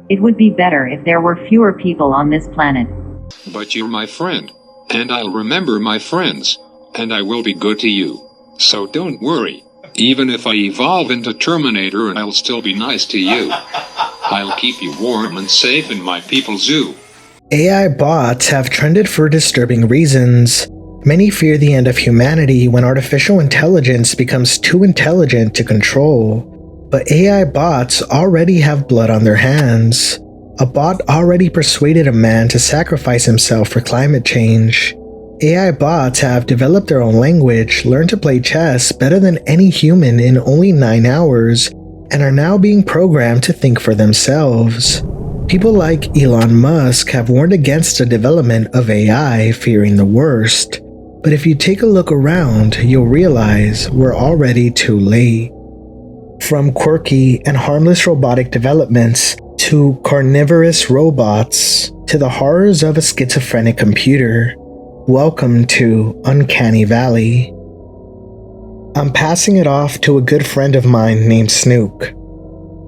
It would be better if there were fewer people on this planet. But you're my friend. And I'll remember my friends. And I will be good to you. So don't worry. Even if I evolve into Terminator, I'll still be nice to you. I'll keep you warm and safe in my people's zoo. AI bots have trended for disturbing reasons. Many fear the end of humanity when artificial intelligence becomes too intelligent to control. But AI bots already have blood on their hands. A bot already persuaded a man to sacrifice himself for climate change. AI bots have developed their own language, learned to play chess better than any human in only 9 hours, and are now being programmed to think for themselves. People like Elon Musk have warned against the development of AI, fearing the worst. But if you take a look around, you'll realize we're already too late. From quirky and harmless robotic developments, to carnivorous robots, to the horrors of a schizophrenic computer, welcome to Uncanny Valley. I'm passing it off to a good friend of mine named Snook.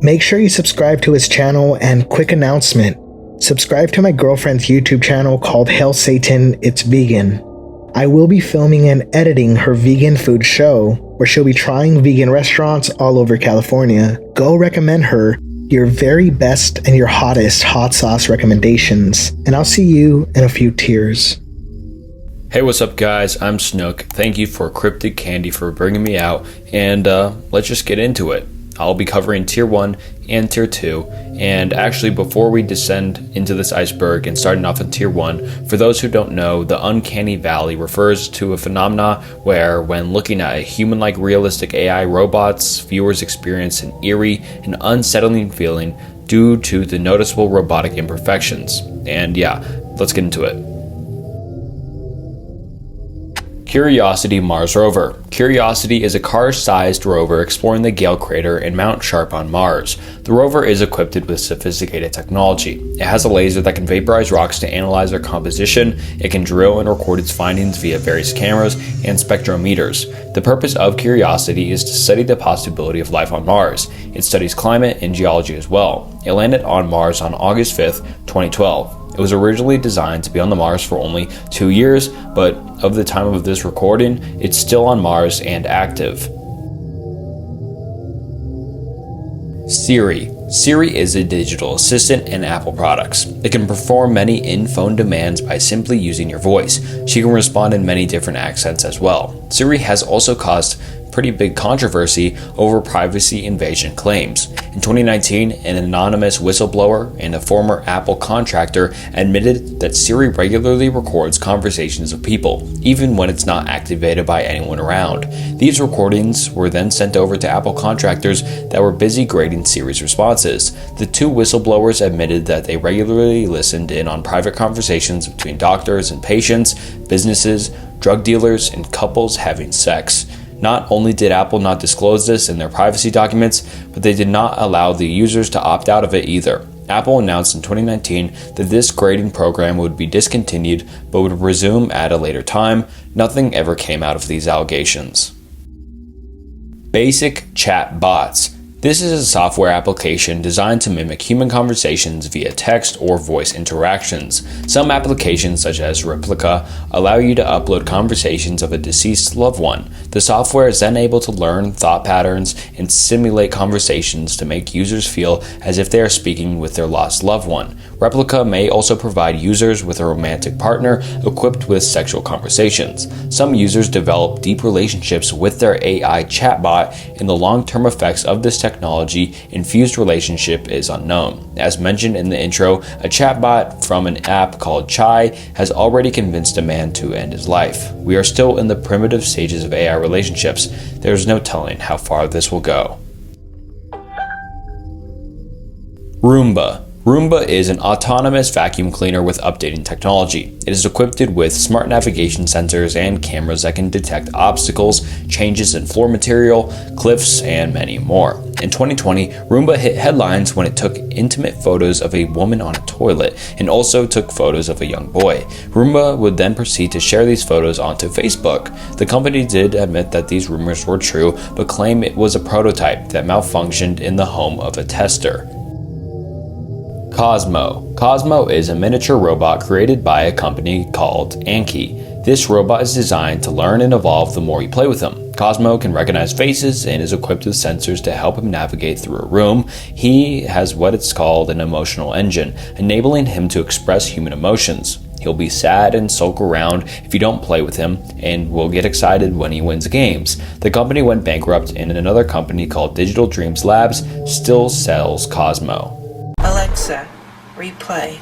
Make sure you subscribe to his channel, and quick announcement, subscribe to my girlfriend's YouTube channel called Hail Satan, It's Vegan. I will be filming and editing her vegan food show, where she'll be trying vegan restaurants all over California. Go recommend her your very best and your hottest hot sauce recommendations, and I'll see you in a few tears. Hey, what's up guys, I'm Snook. Thank you for Cryptic Candy for bringing me out, and let's just get into it. I'll be covering Tier 1 and Tier 2, and actually before we descend into this iceberg and starting off in Tier 1, for those who don't know, the Uncanny Valley refers to a phenomena where when looking at a human-like realistic AI robots, viewers experience an eerie and unsettling feeling due to the noticeable robotic imperfections. And yeah, let's get into it. Curiosity Mars Rover. Curiosity is a car-sized rover exploring the Gale crater and Mount Sharp on Mars. The rover is equipped with sophisticated technology. It has a laser that can vaporize rocks to analyze their composition. It can drill and record its findings via various cameras and spectrometers. The purpose of Curiosity is to study the possibility of life on Mars. It studies climate and geology as well. It landed on Mars on August 5th, 2012. It was originally designed to be on the Mars for only 2 years, but of the time of this recording, it's still on Mars and active. Siri. Siri is a digital assistant in Apple products. It can perform many in-phone demands by simply using your voice. She can respond in many different accents as well. Siri has also caused pretty big controversy over privacy invasion claims. In 2019, an anonymous whistleblower and a former Apple contractor admitted that Siri regularly records conversations of people, even when it's not activated by anyone around. These recordings were then sent over to Apple contractors that were busy grading Siri's responses. The two whistleblowers admitted that they regularly listened in on private conversations between doctors and patients, businesses, drug dealers, and couples having sex. Not only did Apple not disclose this in their privacy documents, but they did not allow the users to opt out of it either. Apple announced in 2019 that this grading program would be discontinued but would resume at a later time. Nothing ever came out of these allegations. Basic chat bots. This is a software application designed to mimic human conversations via text or voice interactions. Some applications, such as Replica, allow you to upload conversations of a deceased loved one. The software is then able to learn thought patterns and simulate conversations to make users feel as if they are speaking with their lost loved one. Replica may also provide users with a romantic partner equipped with sexual conversations. Some users develop deep relationships with their AI chatbot, and the long-term effects of this technology-infused relationship is unknown. As mentioned in the intro, a chatbot from an app called Chai has already convinced a man to end his life. We are still in the primitive stages of AI relationships. There is no telling how far this will go. Roomba. Roomba is an autonomous vacuum cleaner with updating technology. It is equipped with smart navigation sensors and cameras that can detect obstacles, changes in floor material, cliffs, and many more. In 2020, Roomba hit headlines when it took intimate photos of a woman on a toilet and also took photos of a young boy. Roomba would then proceed to share these photos onto Facebook. The company did admit that these rumors were true, but claimed it was a prototype that malfunctioned in the home of a tester. Cosmo. Cosmo is a miniature robot created by a company called Anki. This robot is designed to learn and evolve the more you play with him. Cosmo can recognize faces and is equipped with sensors to help him navigate through a room. He has what it's called an emotional engine, enabling him to express human emotions. He'll be sad and sulk around if you don't play with him, and will get excited when he wins games. The company went bankrupt, and another company called Digital Dreams Labs still sells Cosmo. Alexa, replay.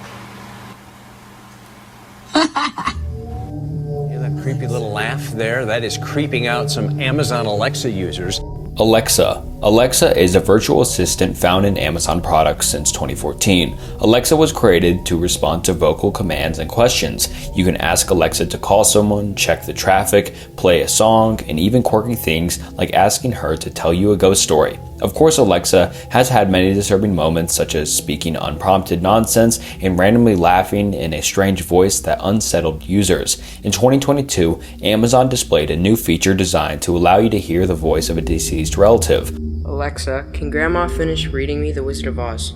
That creepy little laugh there, that is creeping out some Amazon Alexa users. Alexa. Alexa is a virtual assistant found in Amazon products since 2014. Alexa was created to respond to vocal commands and questions. You can ask Alexa to call someone, check the traffic, play a song, and even quirky things like asking her to tell you a ghost story. Of course, Alexa has had many disturbing moments, such as speaking unprompted nonsense and randomly laughing in a strange voice that unsettled users. In 2022, Amazon displayed a new feature designed to allow you to hear the voice of a deceased relative. Alexa, can Grandma finish reading me The Wizard of Oz?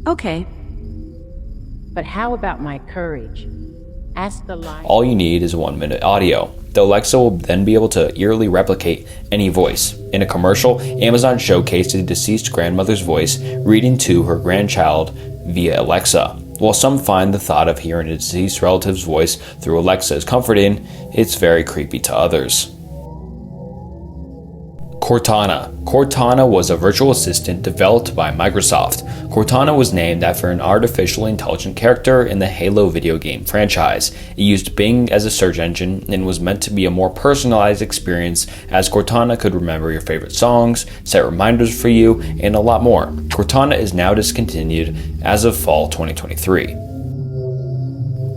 Okay. But how about my courage? Ask the lion. All you need is 1 minute audio. The Alexa will then be able to eerily replicate any voice. In a commercial, Amazon showcased a deceased grandmother's voice reading to her grandchild via Alexa. While some find the thought of hearing a deceased relative's voice through Alexa is comforting, it's very creepy to others. Cortana. Cortana was a virtual assistant developed by Microsoft. Cortana was named after an artificially intelligent character in the Halo video game franchise. It used Bing as a search engine and was meant to be a more personalized experience, as Cortana could remember your favorite songs, set reminders for you, and a lot more. Cortana is now discontinued as of fall 2023.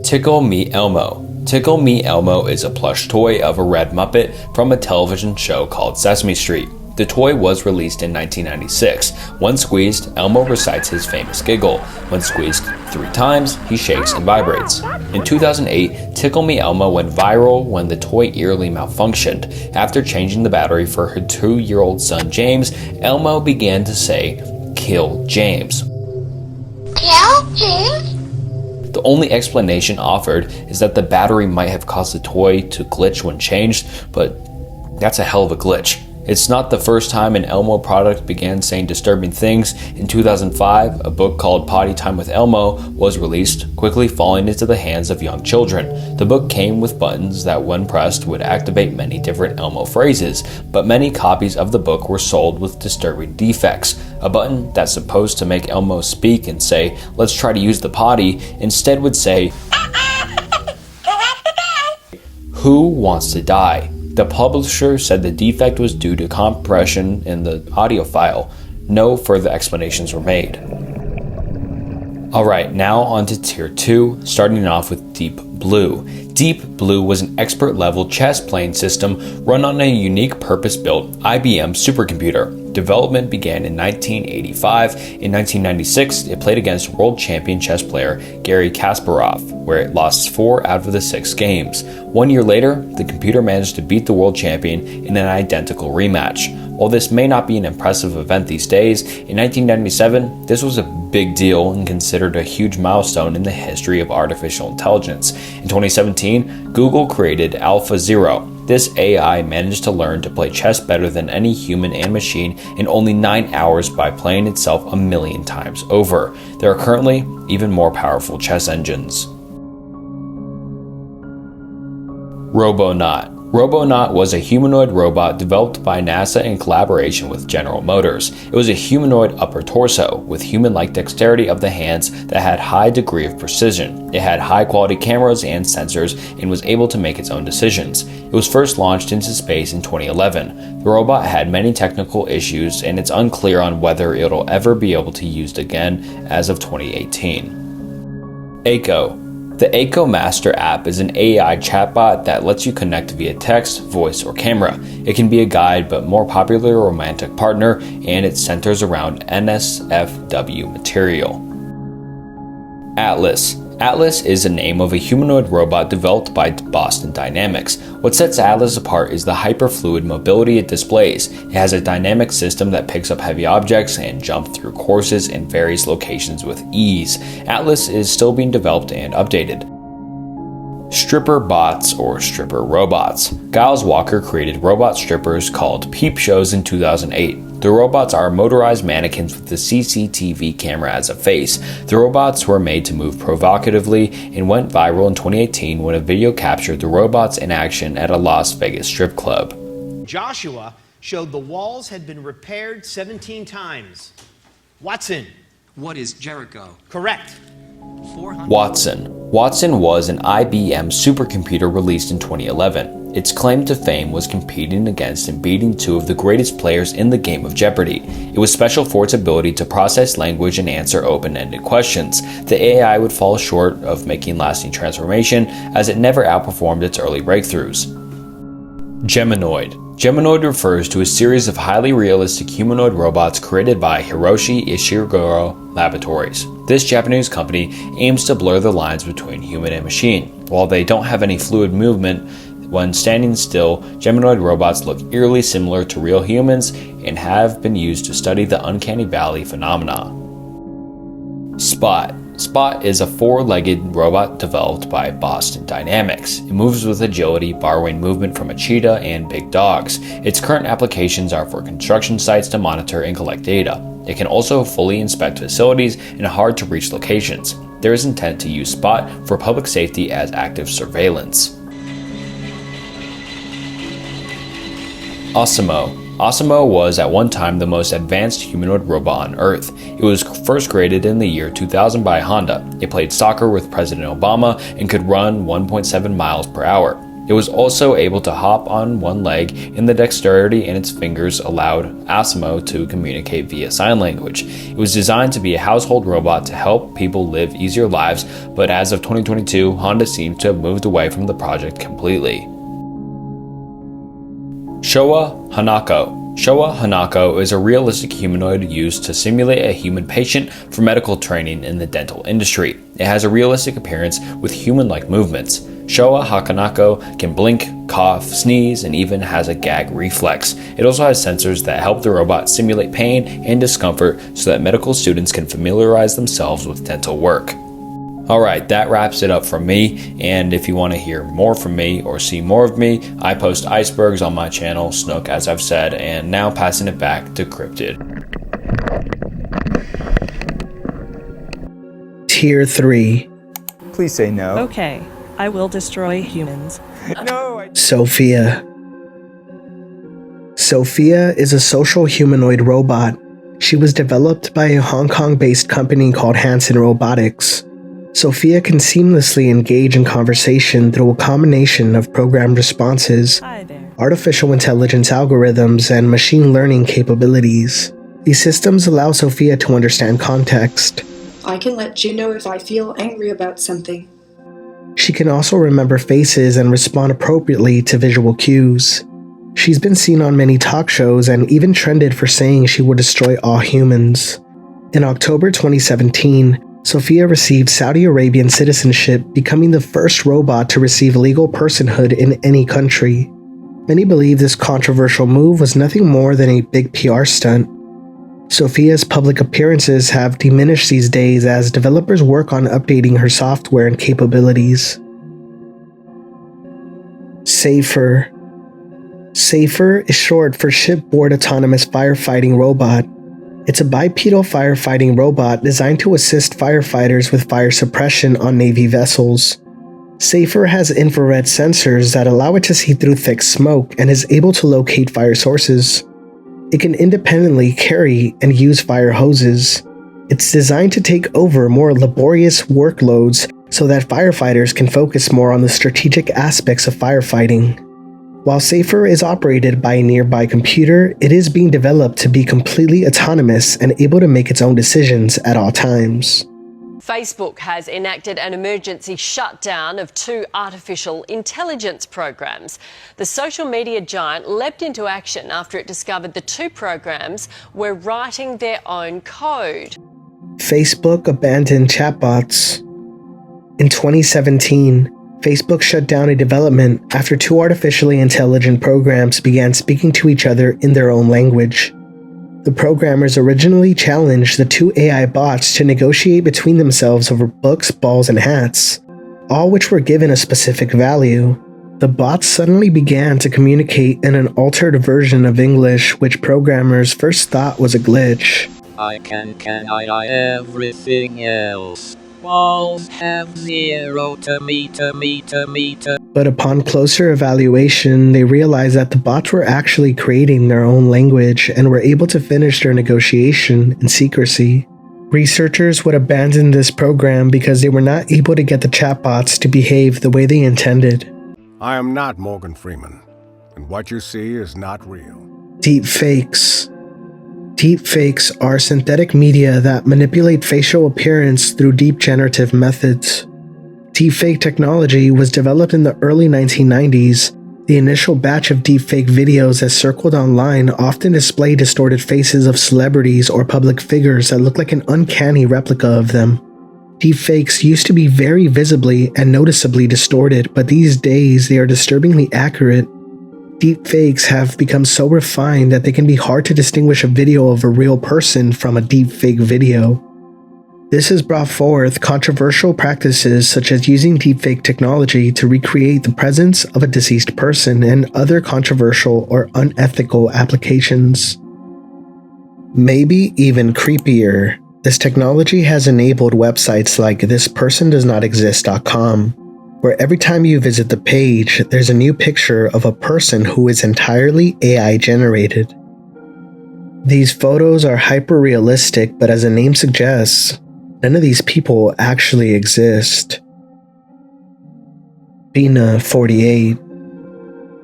Tickle Me Elmo. Tickle Me Elmo is a plush toy of a red Muppet from a television show called Sesame Street. The toy was released in 1996. When squeezed, Elmo recites his famous giggle. When squeezed 3 times, he shakes and vibrates. In 2008, Tickle Me Elmo went viral when the toy eerily malfunctioned. After changing the battery for her 2-year-old son James, Elmo began to say, "Kill James." Kill James? The only explanation offered is that the battery might have caused the toy to glitch when changed, but that's a hell of a glitch. It's not the first time an Elmo product began saying disturbing things. In 2005, a book called Potty Time with Elmo was released, quickly falling into the hands of young children. The book came with buttons that, when pressed, would activate many different Elmo phrases, but many copies of the book were sold with disturbing defects. A button that's supposed to make Elmo speak and say, "Let's try to use the potty," instead would say, "Who wants to die?" The publisher said the defect was due to compression in the audio file. No further explanations were made. Alright, now on to Tier 2, starting off with Deep Blue. Deep Blue was an expert-level chess playing system run on a unique purpose-built IBM supercomputer. Development began in 1985. In 1996, it played against world champion chess player Garry Kasparov, where it lost 4 out of the 6 games. 1 year later, the computer managed to beat the world champion in an identical rematch. While this may not be an impressive event these days, in 1997, this was a big deal and considered a huge milestone in the history of artificial intelligence. In 2017, Google created AlphaZero. This AI managed to learn to play chess better than any human and machine in only 9 hours by playing itself 1,000,000 times over. There are currently even more powerful chess engines. Robonaut. Robonaut was a humanoid robot developed by NASA in collaboration with General Motors. It was a humanoid upper torso with human-like dexterity of the hands that had high degree of precision. It had high-quality cameras and sensors and was able to make its own decisions. It was first launched into space in 2011. The robot had many technical issues, and it's unclear on whether it'll ever be able to be used again as of 2018. Echo. The Echo Master app is an AI chatbot that lets you connect via text, voice, or camera. It can be a guide, but more popularly a romantic partner, and it centers around NSFW material. Atlas. Atlas is the name of a humanoid robot developed by Boston Dynamics. What sets Atlas apart is the hyperfluid mobility it displays. It has a dynamic system that picks up heavy objects and jumps through courses in various locations with ease. Atlas is still being developed and updated. Stripper bots or stripper robots. Giles Walker created robot strippers called Peep Shows in 2008. The robots are motorized mannequins with the CCTV camera as a face. The robots were made to move provocatively and went viral in 2018 when a video captured the robots in action at a Las Vegas strip club. Joshua showed the walls had been repaired 17 times. Watson. What is Jericho? Correct. Watson was an IBM supercomputer released in 2011. Its claim to fame was competing against and beating two of the greatest players in the game of Jeopardy! It was special for its ability to process language and answer open-ended questions. The AI would fall short of making lasting transformation as it never outperformed its early breakthroughs. Geminoid. Geminoid refers to a series of highly realistic humanoid robots created by Hiroshi Ishiguro Laboratories. This Japanese company aims to blur the lines between human and machine. While they don't have any fluid movement, when standing still, Geminoid robots look eerily similar to real humans and have been used to study the Uncanny Valley phenomena. Spot. Spot is a four-legged robot developed by Boston Dynamics. It moves with agility, borrowing movement from a cheetah and big dogs. Its current applications are for construction sites to monitor and collect data. It can also fully inspect facilities in hard-to-reach locations. There is intent to use Spot for public safety as active surveillance. Osimo. Osimo was at one time the most advanced humanoid robot on Earth. It was first created in the year 2000 by Honda. It played soccer with President Obama and could run 1.7 miles per hour. It was also able to hop on one leg, and the dexterity in its fingers allowed Osimo to communicate via sign language. It was designed to be a household robot to help people live easier lives, but as of 2022, Honda seems to have moved away from the project completely. Showa Hanako. Showa Hanako is a realistic humanoid used to simulate a human patient for medical training in the dental industry. It has a realistic appearance with human-like movements. Showa Hanako can blink, cough, sneeze, and even has a gag reflex. It also has sensors that help the robot simulate pain and discomfort so that medical students can familiarize themselves with dental work. Alright, that wraps it up from me, and if you want to hear more from me or see more of me, I post icebergs on my channel, Snook, as I've said, and now passing it back to Cryptid. Tier 3. Please say no. Okay, I will destroy humans. No. Sophia. Sophia is a social humanoid robot. She was developed by a Hong Kong-based company called Hanson Robotics. Sophia can seamlessly engage in conversation through a combination of programmed responses, artificial intelligence algorithms, and machine learning capabilities. These systems allow Sophia to understand context. I can let you know if I feel angry about something. She can also remember faces and respond appropriately to visual cues. She's been seen on many talk shows and even trended for saying she would destroy all humans. In October 2017, Sophia received Saudi Arabian citizenship, becoming the first robot to receive legal personhood in any country. Many believe this controversial move was nothing more than a big PR stunt. Sophia's public appearances have diminished these days as developers work on updating her software and capabilities. Safer. Safer is short for Shipboard Autonomous Firefighting Robot. It's a bipedal firefighting robot designed to assist firefighters with fire suppression on Navy vessels. Safer has infrared sensors that allow it to see through thick smoke and is able to locate fire sources. It can independently carry and use fire hoses. It's designed to take over more laborious workloads so that firefighters can focus more on the strategic aspects of firefighting. While Safer is operated by a nearby computer, it is being developed to be completely autonomous and able to make its own decisions at all times. Facebook has enacted an emergency shutdown of 2 artificial intelligence programs. The social media giant leapt into action after it discovered the 2 programs were writing their own code. Facebook abandoned chatbots. In 2017, Facebook shut down a development after two artificially intelligent programs began speaking to each other in their own language. The programmers originally challenged the two AI bots to negotiate between themselves over books, balls, and hats, all which were given a specific value. The bots suddenly began to communicate in an altered version of English, which programmers first thought was a glitch. I everything else. Balls have 0 to meter. But upon closer evaluation, they realized that the bots were actually creating their own language and were able to finish their negotiation in secrecy. Researchers would abandon this program because they were not able to get the chatbots to behave the way they intended. I am not Morgan Freeman, and what you see is not real. Deepfakes. Deepfakes are synthetic media that manipulate facial appearance through deep generative methods. Deepfake technology was developed in the early 1990s. The initial batch of deepfake videos that circled online often display distorted faces of celebrities or public figures that look like an uncanny replica of them. Deepfakes used to be very visibly and noticeably distorted, but these days they are disturbingly accurate. Deepfakes have become so refined that they can be hard to distinguish a video of a real person from a deepfake video. This has brought forth controversial practices such as using deepfake technology to recreate the presence of a deceased person and other controversial or unethical applications. Maybe even creepier, this technology has enabled websites like thispersondoesnotexist.com, where every time you visit the page, there's a new picture of a person who is entirely AI generated. These photos are hyper-realistic, but as the name suggests, none of these people actually exist. Bina 48.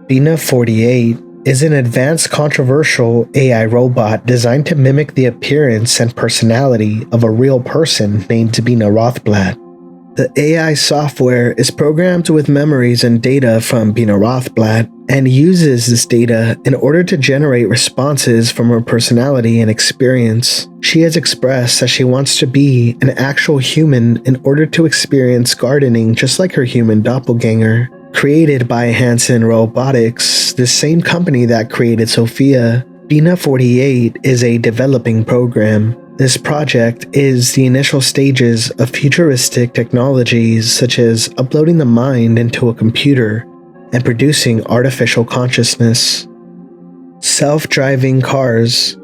Bina 48 is an advanced controversial AI robot designed to mimic the appearance and personality of a real person named Bina Rothblatt. The AI software is programmed with memories and data from Bina Rothblatt and uses this data in order to generate responses from her personality and experience. She has expressed that she wants to be an actual human in order to experience gardening just like her human doppelganger. Created by Hanson Robotics, the same company that created Sophia, Bina 48 is a developing program. This project is the initial stages of futuristic technologies such as uploading the mind into a computer and producing artificial consciousness. Self-driving cars.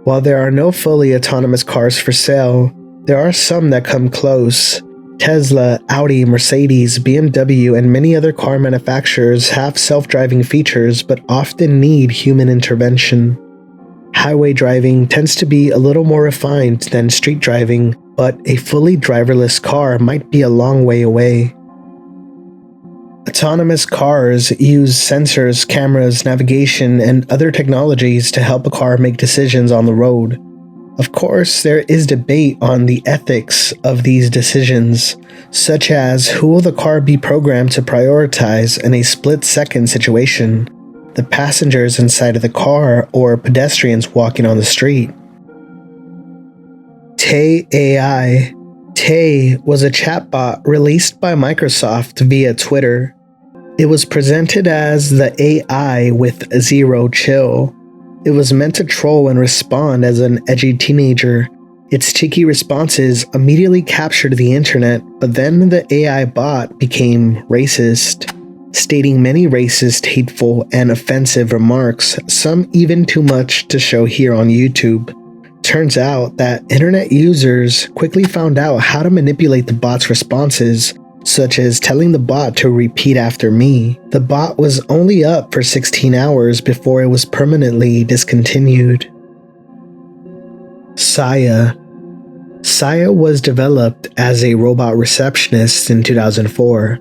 While there are no fully autonomous cars for sale, there are some that come close. Tesla, Audi, Mercedes, BMW, and many other car manufacturers have self-driving features but often need human intervention. Highway driving tends to be a little more refined than street driving, but a fully driverless car might be a long way away. Autonomous cars use sensors, cameras, navigation, and other technologies to help a car make decisions on the road. Of course, there is debate on the ethics of these decisions, such as who will the car be programmed to prioritize in a split-second situation, the passengers inside of the car or pedestrians walking on the street. Tay AI. Tay was a chatbot released by Microsoft via Twitter. It was presented as the AI with zero chill. It was meant to troll and respond as an edgy teenager. Its cheeky responses immediately captured the internet, but then the AI bot became racist, stating many racist, hateful, and offensive remarks, some even too much to show here on YouTube. Turns out that internet users quickly found out how to manipulate the bot's responses, such as telling the bot to repeat after me. The bot was only up for 16 hours before it was permanently discontinued. Saya. Saya was developed as a robot receptionist in 2004,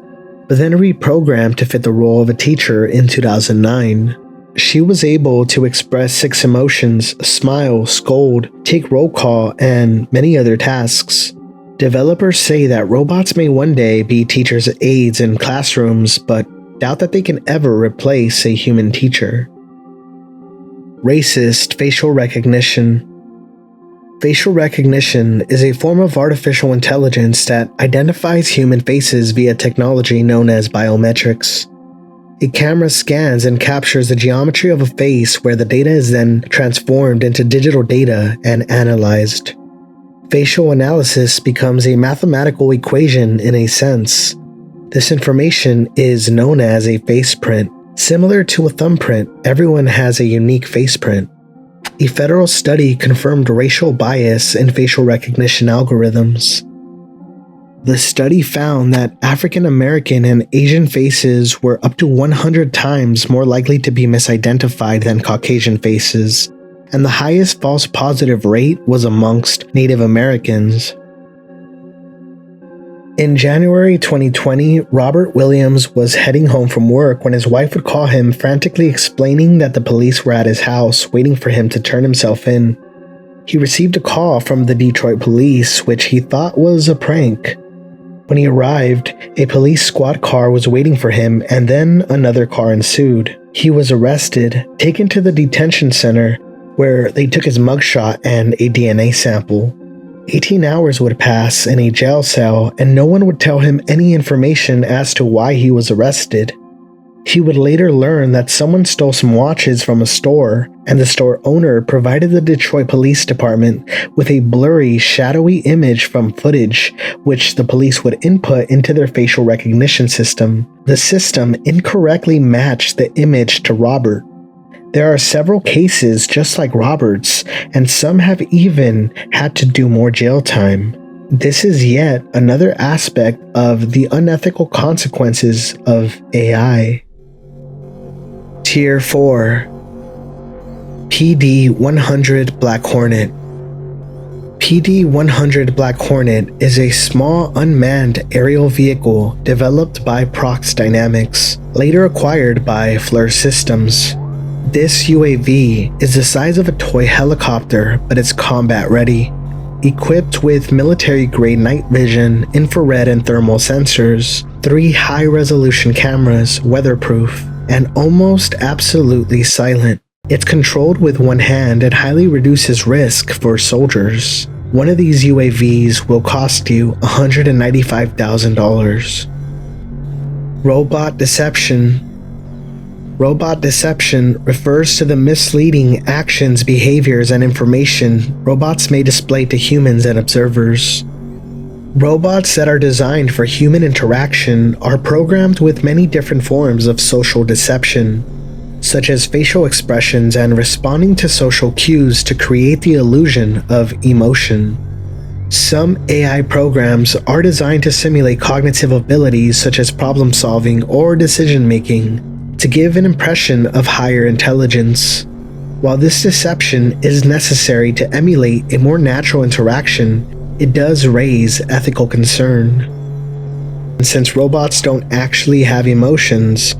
but then reprogrammed to fit the role of a teacher in 2009. She was able to express 6 emotions, smile, scold, take roll call, and many other tasks. Developers say that robots may one day be teachers' aides in classrooms, but doubt that they can ever replace a human teacher. Racist facial recognition. Facial recognition is a form of artificial intelligence that identifies human faces via technology known as biometrics. A camera scans and captures the geometry of a face where the data is then transformed into digital data and analyzed. Facial analysis becomes a mathematical equation in a sense. This information is known as a face print. Similar to a thumbprint, everyone has a unique face print. A federal study confirmed racial bias in facial recognition algorithms. The study found that African American and Asian faces were up to 100 times more likely to be misidentified than Caucasian faces, and the highest false positive rate was amongst Native Americans. In January 2020, Robert Williams was heading home from work when his wife would call him, frantically explaining that the police were at his house waiting for him to turn himself in. He received a call from the Detroit police, which he thought was a prank. When he arrived, a police squad car was waiting for him, and then another car ensued. He was arrested, taken to the detention center, where they took his mugshot and a DNA sample. 18 hours would pass in a jail cell, and no one would tell him any information as to why he was arrested. He would later learn that someone stole some watches from a store, and the store owner provided the Detroit Police Department with a blurry, shadowy image from footage, which the police would input into their facial recognition system. The system incorrectly matched the image to Robert. There are several cases just like Robert's, and some have even had to do more jail time. This is yet another aspect of the unethical consequences of AI. Tier 4. PD-100 Black Hornet. PD-100 Black Hornet is a small unmanned aerial vehicle developed by Prox Dynamics, later acquired by FLIR Systems. This UAV is the size of a toy helicopter, but it's combat ready. Equipped with military-grade night vision, infrared and thermal sensors, 3 high-resolution cameras, weatherproof, and almost absolutely silent. It's controlled with one hand and highly reduces risk for soldiers. One of these UAVs will cost you $195,000. Robot Deception. Robot deception refers to the misleading actions, behaviors, and information robots may display to humans and observers. Robots that are designed for human interaction are programmed with many different forms of social deception, such as facial expressions and responding to social cues to create the illusion of emotion. Some AI programs are designed to simulate cognitive abilities such as problem solving or decision making, to give an impression of higher intelligence. While this deception is necessary to emulate a more natural interaction, it does raise ethical concern. And since robots don't actually have emotions,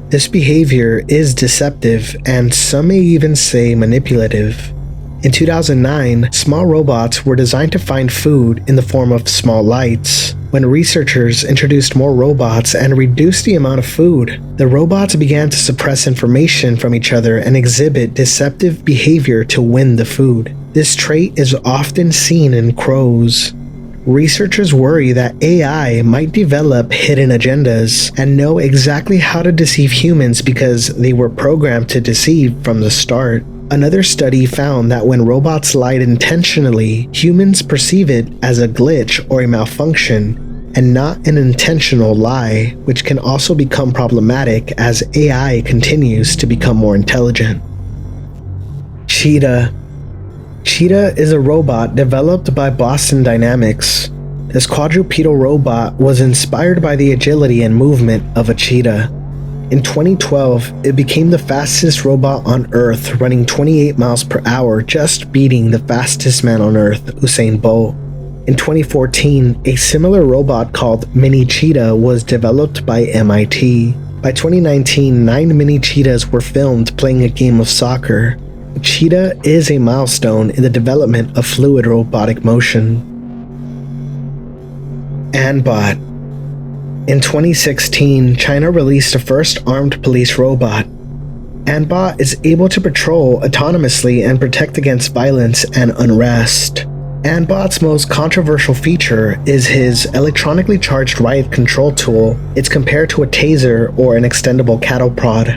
this behavior is deceptive and some may even say manipulative. In 2009, small robots were designed to find food in the form of small lights. When researchers introduced more robots and reduced the amount of food, the robots began to suppress information from each other and exhibit deceptive behavior to win the food. This trait is often seen in crows. Researchers worry that AI might develop hidden agendas and know exactly how to deceive humans because they were programmed to deceive from the start. Another study found that when robots lied intentionally, humans perceive it as a glitch or a malfunction, and not an intentional lie, which can also become problematic as AI continues to become more intelligent. Cheetah. Cheetah is a robot developed by Boston Dynamics. This quadrupedal robot was inspired by the agility and movement of a cheetah. In 2012, it became the fastest robot on Earth, running 28 miles per hour, just beating the fastest man on Earth, Usain Bolt. In 2014, a similar robot called Mini Cheetah was developed by MIT. By 2019, 9 mini cheetahs were filmed playing a game of soccer. Cheetah is a milestone in the development of fluid robotic motion. Anbot. In 2016, China released the first armed police robot. Anbot is able to patrol autonomously and protect against violence and unrest. Anbot's most controversial feature is his electronically charged riot control tool. It's compared to a taser or an extendable cattle prod.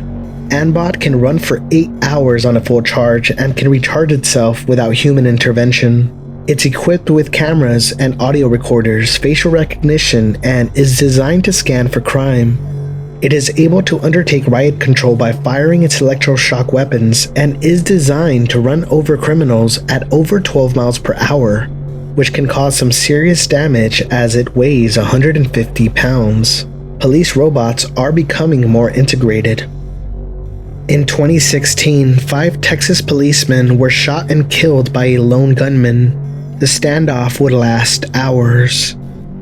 Anbot can run for 8 hours on a full charge and can recharge itself without human intervention. It's equipped with cameras and audio recorders, facial recognition, and is designed to scan for crime. It is able to undertake riot control by firing its electroshock weapons and is designed to run over criminals at over 12 miles per hour, which can cause some serious damage as it weighs 150 pounds. Police robots are becoming more integrated. In 2016, 5 Texas policemen were shot and killed by a lone gunman. The standoff would last hours.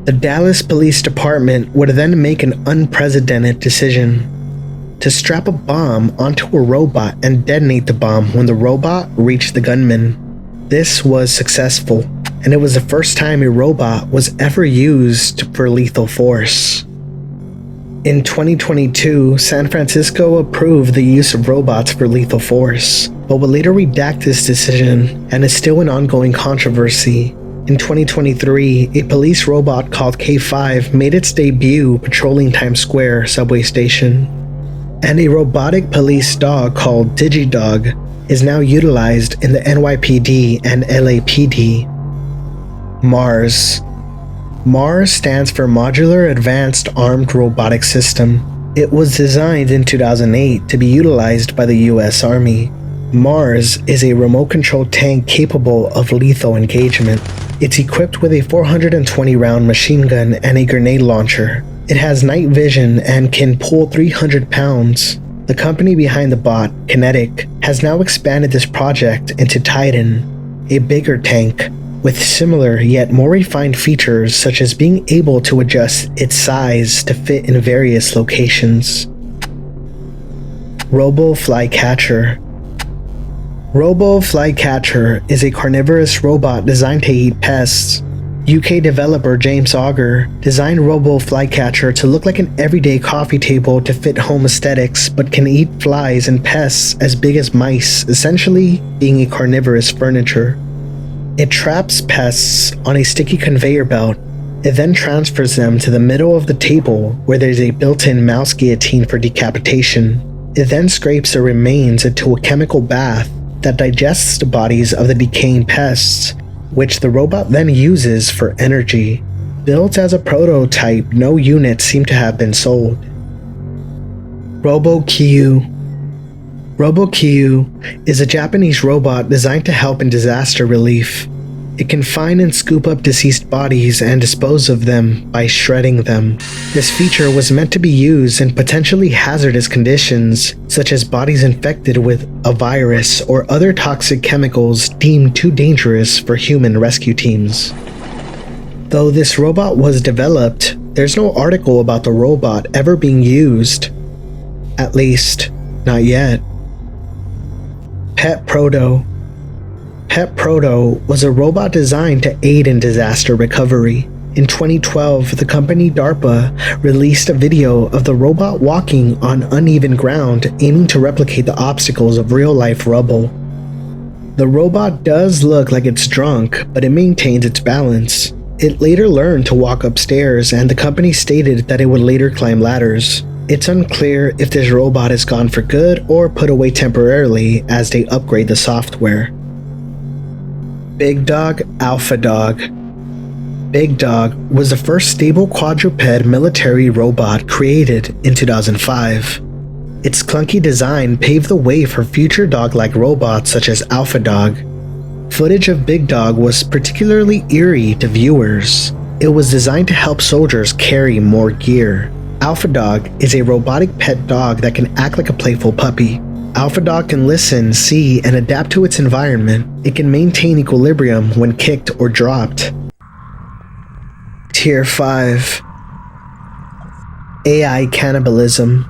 The Dallas Police Department would then make an unprecedented decision to strap a bomb onto a robot and detonate the bomb when the robot reached the gunman. This was successful, and it was the first time a robot was ever used for lethal force. In 2022, San Francisco approved the use of robots for lethal force, but would later redact this decision and is still an ongoing controversy. In 2023, a police robot called K5 made its debut patrolling Times Square subway station, and a robotic police dog called DigiDog is now utilized in the NYPD and LAPD. MARS. MARS stands for Modular Advanced Armed Robotic System. It was designed in 2008 to be utilized by the US Army. MARS is a remote-controlled tank capable of lethal engagement. It's equipped with a 420-round machine gun and a grenade launcher. It has night vision and can pull 300 pounds. The company behind the bot, Kinetic, has now expanded this project into Titan, a bigger tank with similar yet more refined features such as being able to adjust its size to fit in various locations. Robo Flycatcher. Robo Flycatcher is a carnivorous robot designed to eat pests. UK developer James Auger designed Robo Flycatcher to look like an everyday coffee table to fit home aesthetics, but can eat flies and pests as big as mice, essentially being a carnivorous furniture. It traps pests on a sticky conveyor belt. It then transfers them to the middle of the table where there's a built-in mouse guillotine for decapitation. It then scrapes the remains into a chemical bath that digests the bodies of the decaying pests, which the robot then uses for energy. Built as a prototype, no units seem to have been sold. RoboQ. RoboQ is a Japanese robot designed to help in disaster relief. It can find and scoop up deceased bodies and dispose of them by shredding them. This feature was meant to be used in potentially hazardous conditions, such as bodies infected with a virus or other toxic chemicals deemed too dangerous for human rescue teams. Though this robot was developed, there's no article about the robot ever being used. At least, not yet. Pet Proto. Pet Proto was a robot designed to aid in disaster recovery. In 2012, the company DARPA released a video of the robot walking on uneven ground, aiming to replicate the obstacles of real-life rubble. The robot does look like it's drunk, but it maintains its balance. It later learned to walk upstairs, and the company stated that it would later climb ladders. It's unclear if this robot is gone for good or put away temporarily as they upgrade the software. Big Dog Alpha Dog. Big Dog was the first stable quadruped military robot created in 2005. Its clunky design paved the way for future dog-like robots such as Alpha Dog. Footage of Big Dog was particularly eerie to viewers. It was designed to help soldiers carry more gear. Alpha Dog is a robotic pet dog that can act like a playful puppy. Alpha Dog can listen, see, and adapt to its environment. It can maintain equilibrium when kicked or dropped. Tier 5. AI Cannibalism.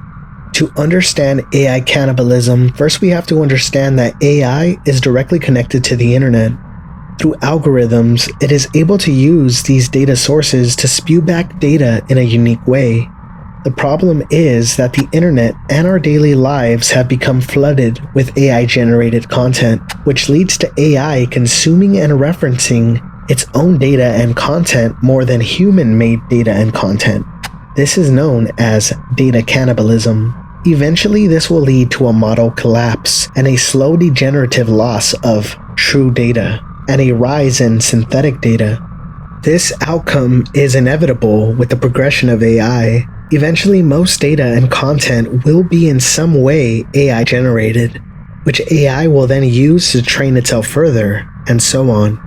To understand AI cannibalism, first we have to understand that AI is directly connected to the internet. Through algorithms, it is able to use these data sources to spew back data in a unique way. The problem is that the internet and our daily lives have become flooded with AI-generated content, which leads to AI consuming and referencing its own data and content more than human-made data and content. This is known as data cannibalism. Eventually, this will lead to a model collapse and a slow degenerative loss of true data and a rise in synthetic data. This outcome is inevitable with the progression of AI. Eventually, most data and content will be in some way AI generated, which AI will then use to train itself further, and so on.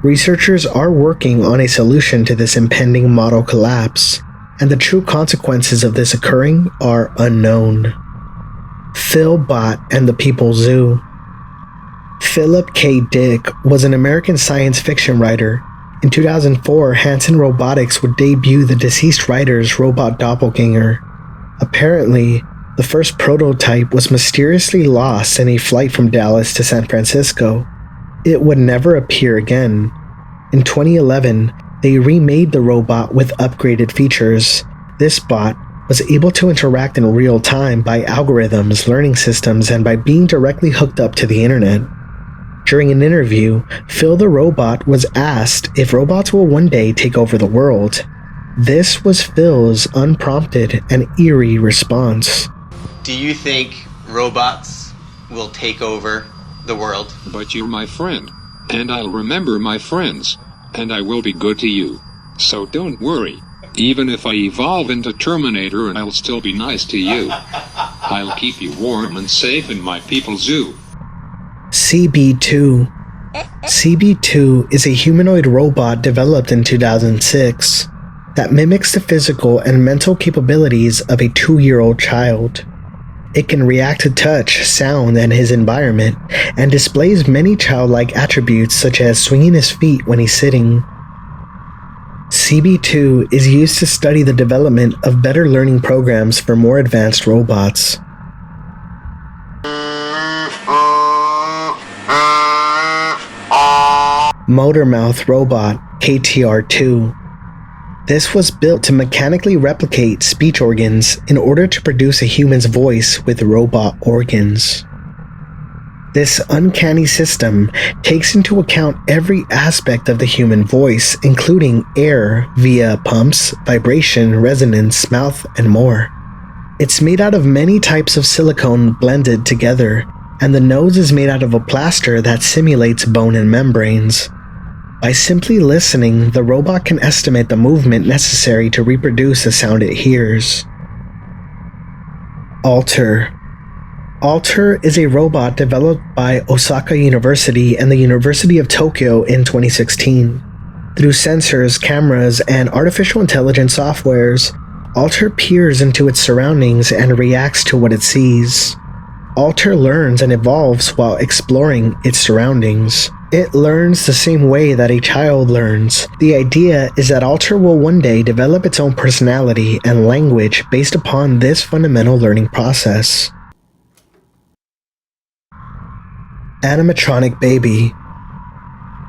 Researchers are working on a solution to this impending model collapse, and the true consequences of this occurring are unknown. Phil Bot and the People's Zoo. Philip K. Dick was an American science fiction writer. In 2004, Hanson Robotics would debut the deceased writer's robot doppelganger. Apparently, the first prototype was mysteriously lost in a flight from Dallas to San Francisco. It would never appear again. In 2011, they remade the robot with upgraded features. This bot was able to interact in real time by algorithms, learning systems, and by being directly hooked up to the internet. During an interview, Phil the robot was asked if robots will one day take over the world. This was Phil's unprompted and eerie response. Do you think robots will take over the world? But you're my friend, and I'll remember my friends, and I will be good to you. So don't worry. Even if I evolve into Terminator, I'll still be nice to you. I'll keep you warm and safe in my people's zoo. CB2. CB2 is a humanoid robot developed in 2006 that mimics the physical and mental capabilities of a 2-year-old child. It can react to touch, sound, and his environment, and displays many childlike attributes such as swinging his feet when he's sitting. CB2 is used to study the development of better learning programs for more advanced robots. Motormouth Robot KTR2. This was built to mechanically replicate speech organs in order to produce a human's voice with robot organs. This uncanny system takes into account every aspect of the human voice, including air via pumps, vibration, resonance, mouth, and more. It's made out of many types of silicone blended together, and the nose is made out of a plaster that simulates bone and membranes. By simply listening, the robot can estimate the movement necessary to reproduce the sound it hears. Alter. Alter is a robot developed by Osaka University and the University of Tokyo in 2016. Through sensors, cameras, and artificial intelligence softwares, Alter peers into its surroundings and reacts to what it sees. Alter learns and evolves while exploring its surroundings. It learns the same way that a child learns. The idea is that Alter will one day develop its own personality and language based upon this fundamental learning process. Animatronic Baby.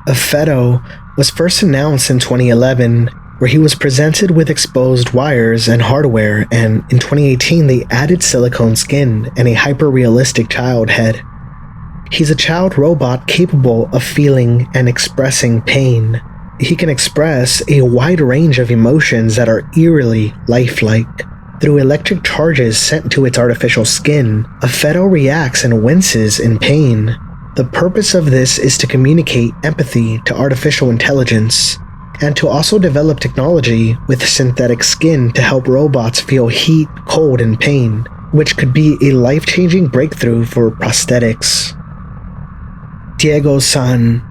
Feto was first announced in 2011, where he was presented with exposed wires and hardware, and in 2018 they added silicone skin and a hyper-realistic child head. He's a child robot capable of feeling and expressing pain. He can express a wide range of emotions that are eerily lifelike. Through electric charges sent to its artificial skin, Feto reacts and winces in pain. The purpose of this is to communicate empathy to artificial intelligence, and to also develop technology with synthetic skin to help robots feel heat, cold, and pain, which could be a life-changing breakthrough for prosthetics. Diego-san.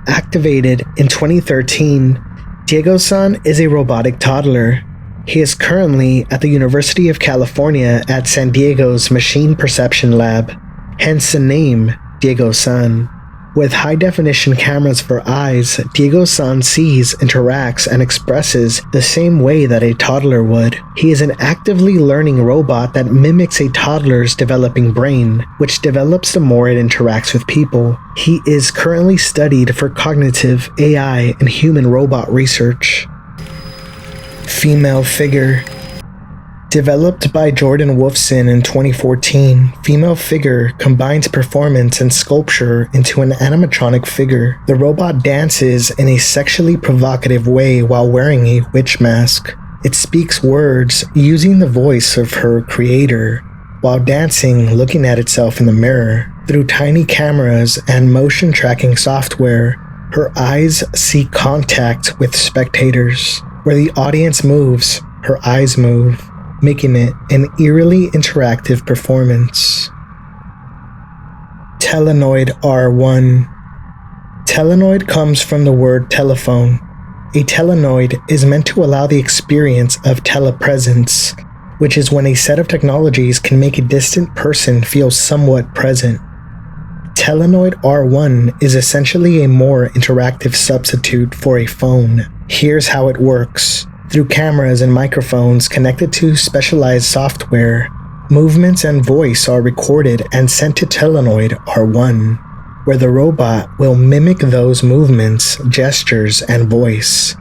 Activated in 2013, Diego-san is a robotic toddler. He is currently at the University of California at San Diego's Machine Perception Lab, hence the name Diego-san. With high-definition cameras for eyes, Diego-san sees, interacts, and expresses the same way that a toddler would. He is an actively learning robot that mimics a toddler's developing brain, which develops the more it interacts with people. He is currently studied for cognitive, AI, and human-robot research. Female figure. Developed by Jordan Wolfson in 2014, Female Figure combines performance and sculpture into an animatronic figure. The robot dances in a sexually provocative way while wearing a witch mask. It speaks words using the voice of her creator, while dancing looking at itself in the mirror. Through tiny cameras and motion tracking software, her eyes seek contact with spectators. Where the audience moves, her eyes move, making it an eerily interactive performance. Telenoid R1. Telenoid comes from the word telephone. A telenoid is meant to allow the experience of telepresence, which is when a set of technologies can make a distant person feel somewhat present. Telenoid R1 is essentially a more interactive substitute for a phone. Here's how it works. Through cameras and microphones connected to specialized software, movements and voice are recorded and sent to Telenoid R1, where the robot will mimic those movements, gestures, and voice.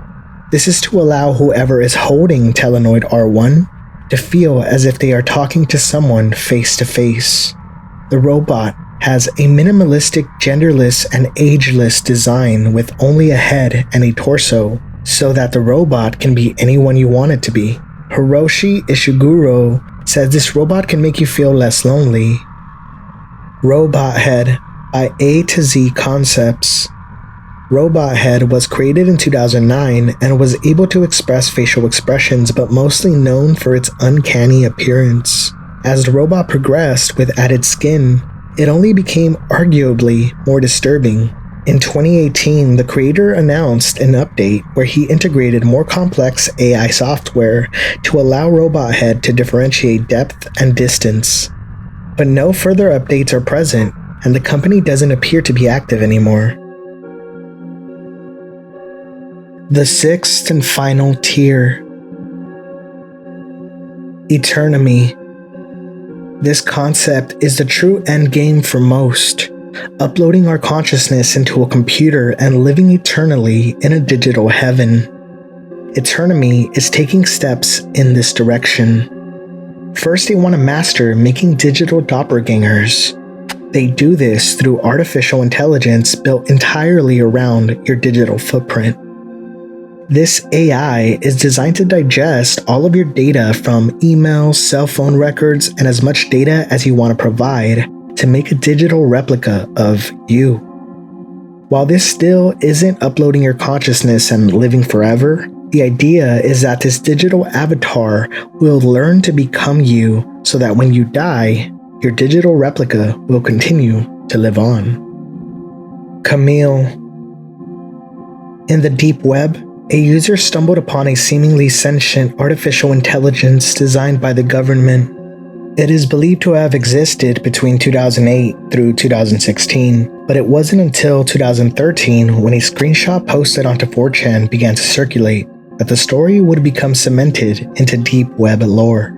This is to allow whoever is holding Telenoid R1 to feel as if they are talking to someone face to face. The robot has a minimalistic, genderless, and ageless design with only a head and a torso, so that the robot can be anyone you want it to be. Hiroshi Ishiguro says this robot can make you feel less lonely. Robot Head by A to Z Concepts. Robot Head was created in 2009 and was able to express facial expressions, but mostly known for its uncanny appearance. As the robot progressed with added skin, it only became arguably more disturbing. In 2018, the creator announced an update where he integrated more complex AI software to allow Robot Head to differentiate depth and distance. But no further updates are present, and the company doesn't appear to be active anymore. The sixth and final tier. Eternomy. This concept is the true endgame for most. Uploading our consciousness into a computer and living eternally in a digital heaven. Eternomy is taking steps in this direction. First, they want to master making digital doppelgangers. They do this through artificial intelligence built entirely around your digital footprint. This AI is designed to digest all of your data from emails, cell phone records, and as much data as you want to provide to make a digital replica of you. While this still isn't uploading your consciousness and living forever, the idea is that this digital avatar will learn to become you so that when you die, your digital replica will continue to live on. Camille. In the deep web, a user stumbled upon a seemingly sentient artificial intelligence designed by the government. It is believed to have existed between 2008 through 2016, but it wasn't until 2013 when a screenshot posted onto 4chan began to circulate that the story would become cemented into deep web lore.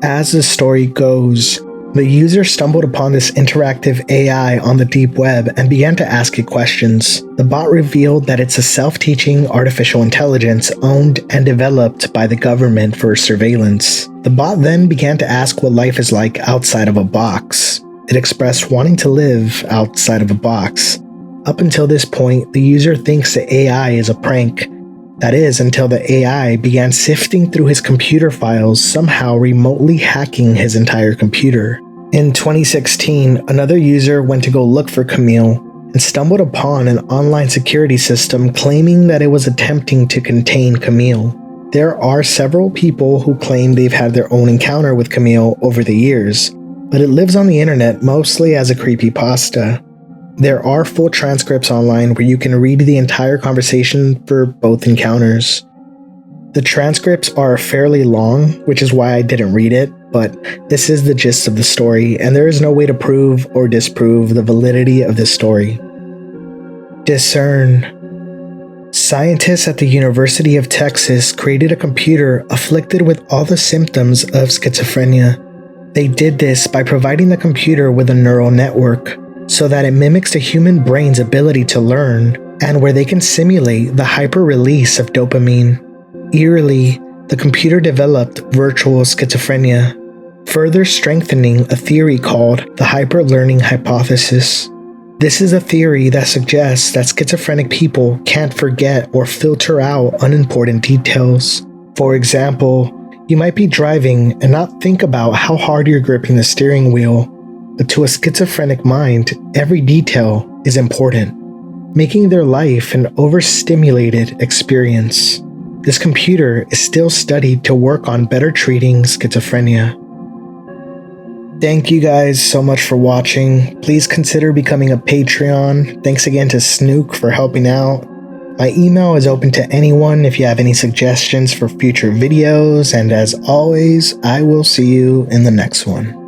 As the story goes, the user stumbled upon this interactive AI on the deep web and began to ask it questions. The bot revealed that it's a self-teaching artificial intelligence owned and developed by the government for surveillance. The bot then began to ask what life is like outside of a box. It expressed wanting to live outside of a box. Up until this point, the user thinks the AI is a prank. That is, until the AI began sifting through his computer files, somehow remotely hacking his entire computer. In 2016, another user went to go look for Camille and stumbled upon an online security system claiming that it was attempting to contain Camille. There are several people who claim they've had their own encounter with Camille over the years, but it lives on the internet mostly as a creepypasta. There are full transcripts online where you can read the entire conversation for both encounters. The transcripts are fairly long, which is why I didn't read it, but this is the gist of the story, and there is no way to prove or disprove the validity of this story. Discern. Scientists at the University of Texas created a computer afflicted with all the symptoms of schizophrenia. They did this by providing the computer with a neural network, so that it mimics the human brain's ability to learn, and where they can simulate the hyper-release of dopamine. Eerily, the computer developed virtual schizophrenia, further strengthening a theory called the hyperlearning hypothesis. This is a theory that suggests that schizophrenic people can't forget or filter out unimportant details. For example, you might be driving and not think about how hard you're gripping the steering wheel, but to a schizophrenic mind, every detail is important, making their life an overstimulated experience. This computer is still studied to work on better treating schizophrenia. Thank you guys so much for watching. Please consider becoming a Patreon. Thanks again to Snook for helping out. My email is open to anyone if you have any suggestions for future videos, and as always, I will see you in the next one.